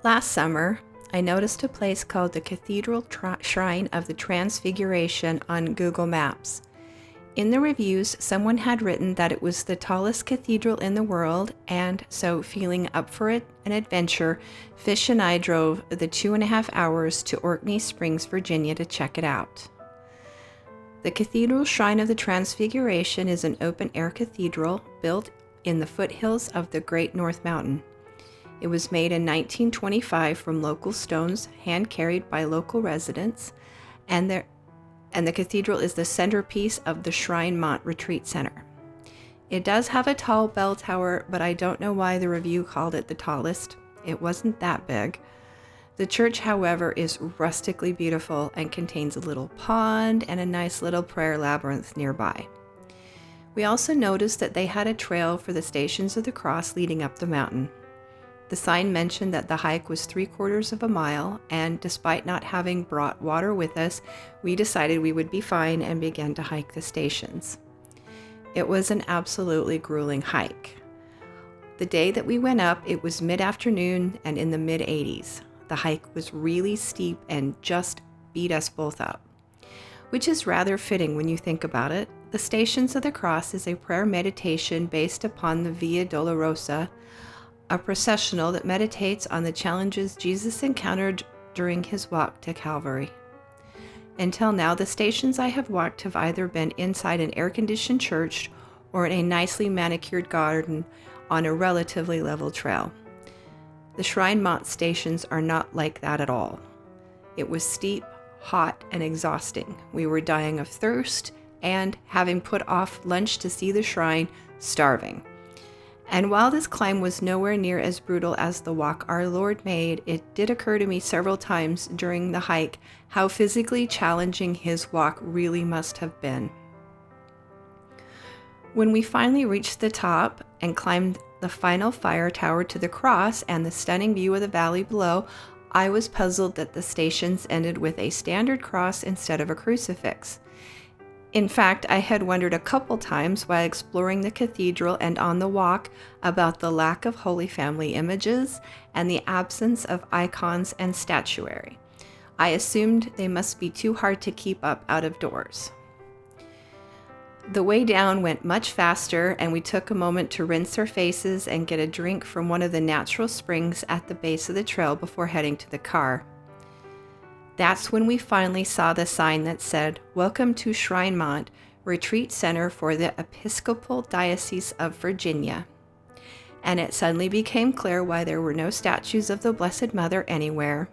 Last summer, I noticed a place called the Cathedral Shrine of the Transfiguration on Google Maps. In the reviews, someone had written that it was the tallest cathedral in the world, and so feeling up for an adventure, Fish and I drove the 2.5 hours to Orkney Springs, Virginia to check it out. The Cathedral Shrine of the Transfiguration is an open-air cathedral built in the foothills of the Great North Mountain. It was made in 1925 from local stones, hand-carried by local residents, and the cathedral is the centerpiece of the Shrine Mont Retreat Center. It does have a tall bell tower, but I don't know why the review called it the tallest. It wasn't that big. The church, however, is rustically beautiful and contains a little pond and a nice little prayer labyrinth nearby. We also noticed that they had a trail for the Stations of the Cross leading up the mountain. The sign mentioned that the hike was 3/4 of a mile, and despite not having brought water with us, we decided we would be fine and began to hike the stations. It was an absolutely grueling hike. The day that we went up, it was mid-afternoon and in the mid-80s. The hike was really steep and just beat us both up, which is rather fitting when you think about it. The Stations of the Cross is a prayer meditation based upon the Via Dolorosa, a processional that meditates on the challenges Jesus encountered during his walk to Calvary. Until now, the stations I have walked have either been inside an air-conditioned church or in a nicely manicured garden on a relatively level trail. The Shrine Mont stations are not like that at all. It was steep, hot, and exhausting. We were dying of thirst and, having put off lunch to see the shrine, starving. And while this climb was nowhere near as brutal as the walk our Lord made, it did occur to me several times during the hike how physically challenging his walk really must have been. When we finally reached the top and climbed the final fire tower to the cross and the stunning view of the valley below, I was puzzled that the stations ended with a standard cross instead of a crucifix. In fact, I had wondered a couple times while exploring the cathedral and on the walk about the lack of Holy Family images and the absence of icons and statuary. I assumed they must be too hard to keep up out of doors. The way down went much faster, and we took a moment to rinse our faces and get a drink from one of the natural springs at the base of the trail before heading to the car. That's when we finally saw the sign that said, "Welcome to Shrine Mont, Retreat Center for the Episcopal Diocese of Virginia." And it suddenly became clear why there were no statues of the Blessed Mother anywhere.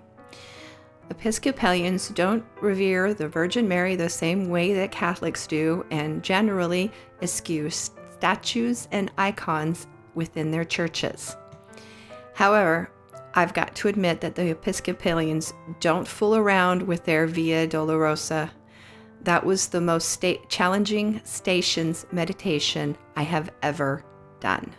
Episcopalians don't revere the Virgin Mary the same way that Catholics do, and generally eschew statues and icons within their churches. However, I've got to admit that the Episcopalians don't fool around with their Via Dolorosa. That was the most challenging stations meditation I have ever done.